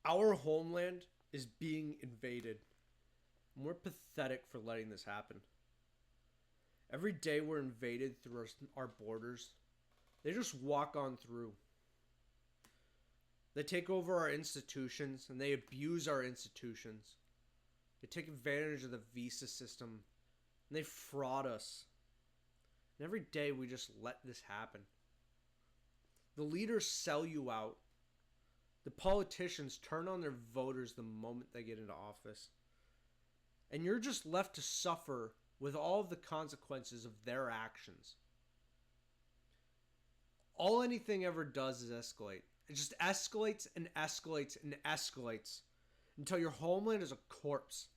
Our homeland is being invaded. And we're pathetic for letting this happen. Every day we're invaded through our borders. They just walk on through. They take over our institutions and they abuse our institutions. They take advantage of the visa system and they fraud us. And every day we just let this happen. The leaders sell you out. The politicians turn on their voters the moment they get into office. And you're just left to suffer with all of the consequences of their actions. All anything ever does is escalate. It just escalates and escalates and escalates until your homeland is a corpse.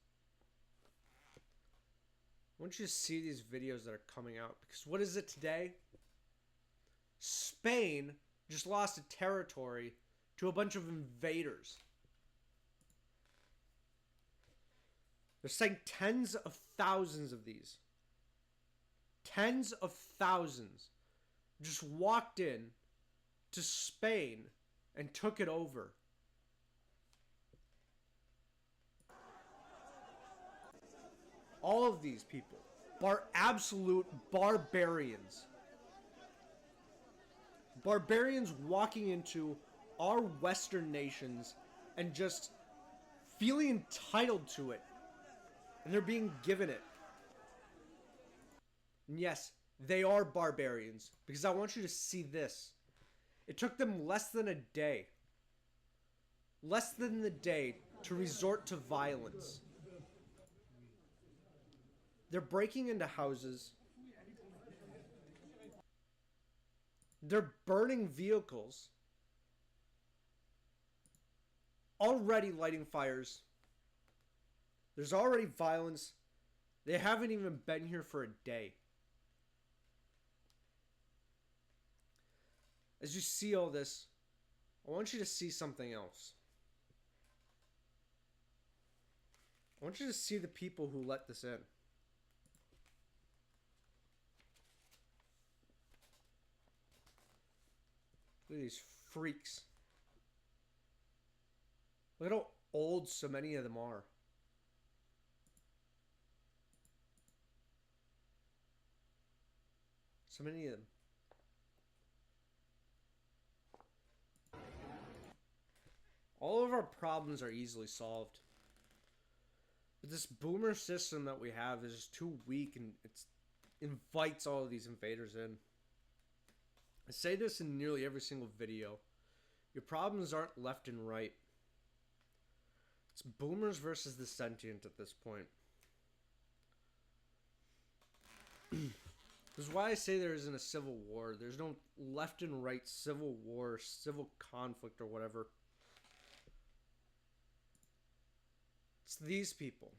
I want you to see these videos that are coming out, because what is it today? Spain just lost a territory to a bunch of invaders. They're saying tens of thousands of these. Tens of thousands just walked in to Spain and took it over. All of these people are absolute barbarians. Barbarians walking into our Western nations and just feeling entitled to it. And they're being given it. And yes, they are barbarians, because I want you to see this. It took them less than a day. Less than the day to resort to violence. They're breaking into houses. They're burning vehicles. Already lighting fires. There's already violence. They haven't even been here for a day. As you see all this, I want you to see something else. I want you to see the people who let this in. Look at these freaks. Look at how old so many of them are. So many of them. All of our problems are easily solved. But this boomer system that we have is just too weak, and it invites all of these invaders in. I say this in nearly every single video. Your problems aren't left and right. It's boomers versus the sentient at this point. This is why I say there isn't a civil war. There's no left and right civil war, civil conflict, or whatever. It's these people.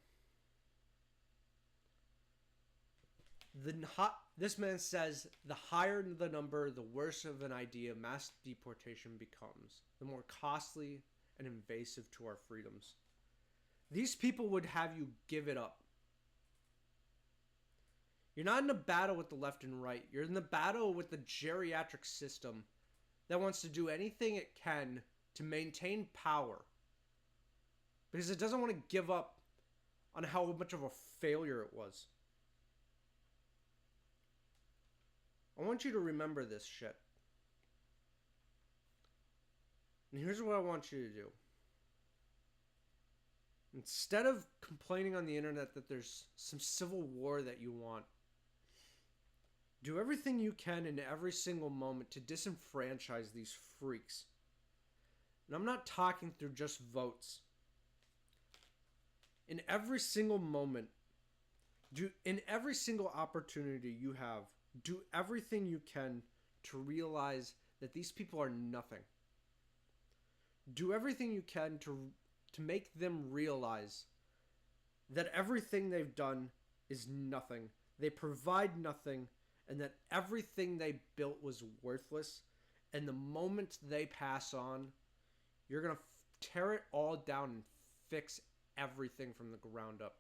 This man says the higher the number, the worse of an idea mass deportation becomes, the more costly and invasive to our freedoms. These people would have you give it up. You're not in a battle with the left and right. You're in the battle with the geriatric system that wants to do anything it can to maintain power. Because it doesn't want to give up on how much of a failure it was. I want you to remember this shit. And here's what I want you to do. Instead of complaining on the internet that there's some civil war that you want, do everything you can in every single moment to disenfranchise these freaks. And I'm not talking through just votes. In every single moment, in every single opportunity you have, do everything you can to realize that these people are nothing. Do everything you can to make them realize that everything they've done is nothing. They provide nothing, and that everything they built was worthless. And the moment they pass on, you're going to tear it all down and fix everything from the ground up.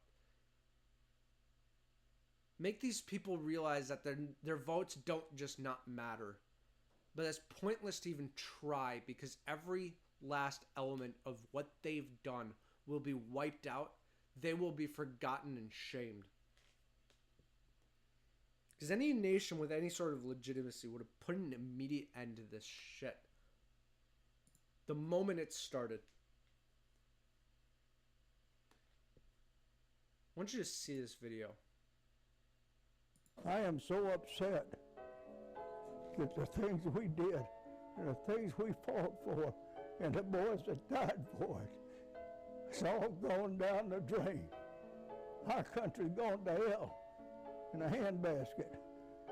Make these people realize that their votes don't just not matter, but it's pointless to even try, because every last element of what they've done will be wiped out. They will be forgotten and shamed. Because any nation with any sort of legitimacy would have put an immediate end to this shit the moment it started. I want you to see this video. I am so upset that the things we did and the things we fought for and the boys that died for it, it's all gone down the drain. Our country's gone to hell in a handbasket.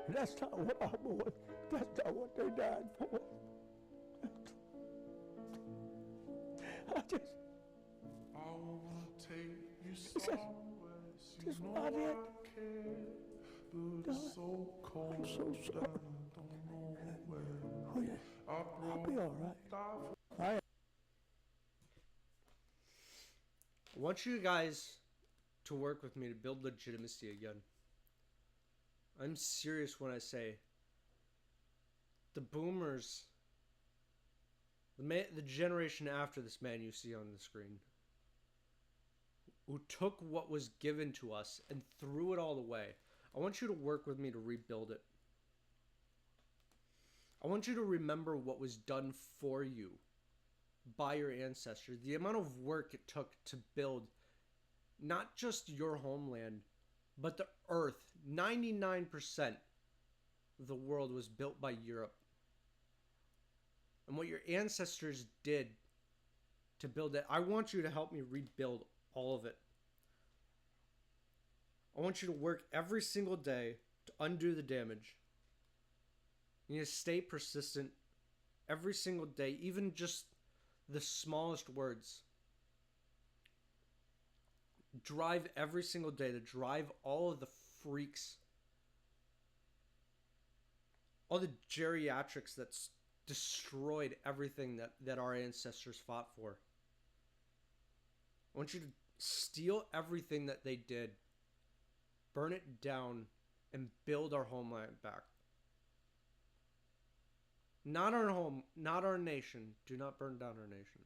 And that's not what our boys, that's not what they died for. I just that's not it. I'm so sorry. I'll be all right. I want you guys to work with me to build legitimacy again. I'm serious when I say the boomers, the generation after this man you see on the screen, who took what was given to us and threw it all away. I want you to work with me to rebuild it. I want you to remember what was done for you by your ancestors. The amount of work it took to build not just your homeland, but the earth. 99% of the world was built by Europe. And what your ancestors did to build it, I want you to help me rebuild all of it. I want you to work every single day to undo the damage. You need to stay persistent every single day, even just the smallest words. Drive every single day to drive all of the freaks, all the geriatrics that's destroyed everything that our ancestors fought for. I want you to steal everything that they did, burn it down, and build our homeland back. Not our home, not our nation. Do not burn down our nation.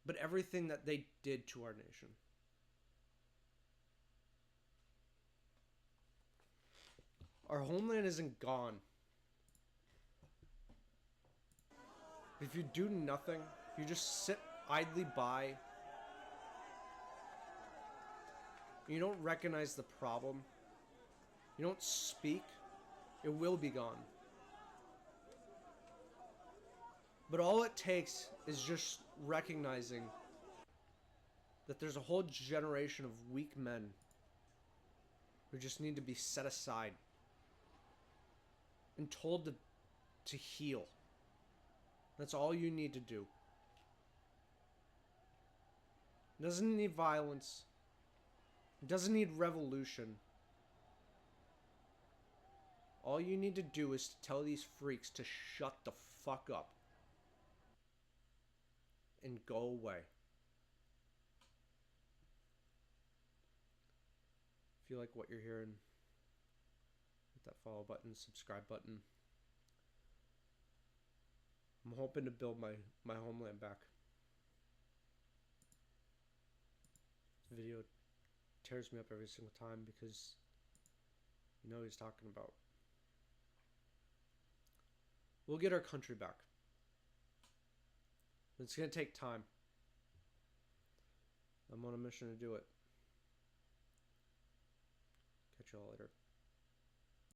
But everything that they did to our nation. Our homeland isn't gone. If you do nothing, you just sit idly by, you don't recognize the problem, you don't speak, it will be gone. But all it takes is just recognizing that there's a whole generation of weak men who just need to be set aside and told to heal. That's all you need to do. It doesn't need violence. It doesn't need revolution. All you need to do is to tell these freaks to shut the fuck up and go away. If you like what you're hearing, hit that follow button, subscribe button. I'm hoping to build my homeland back. This video tears me up every single time because you know what he's talking about. We'll get our country back. It's going to take time. I'm on a mission to do it. Catch you all later.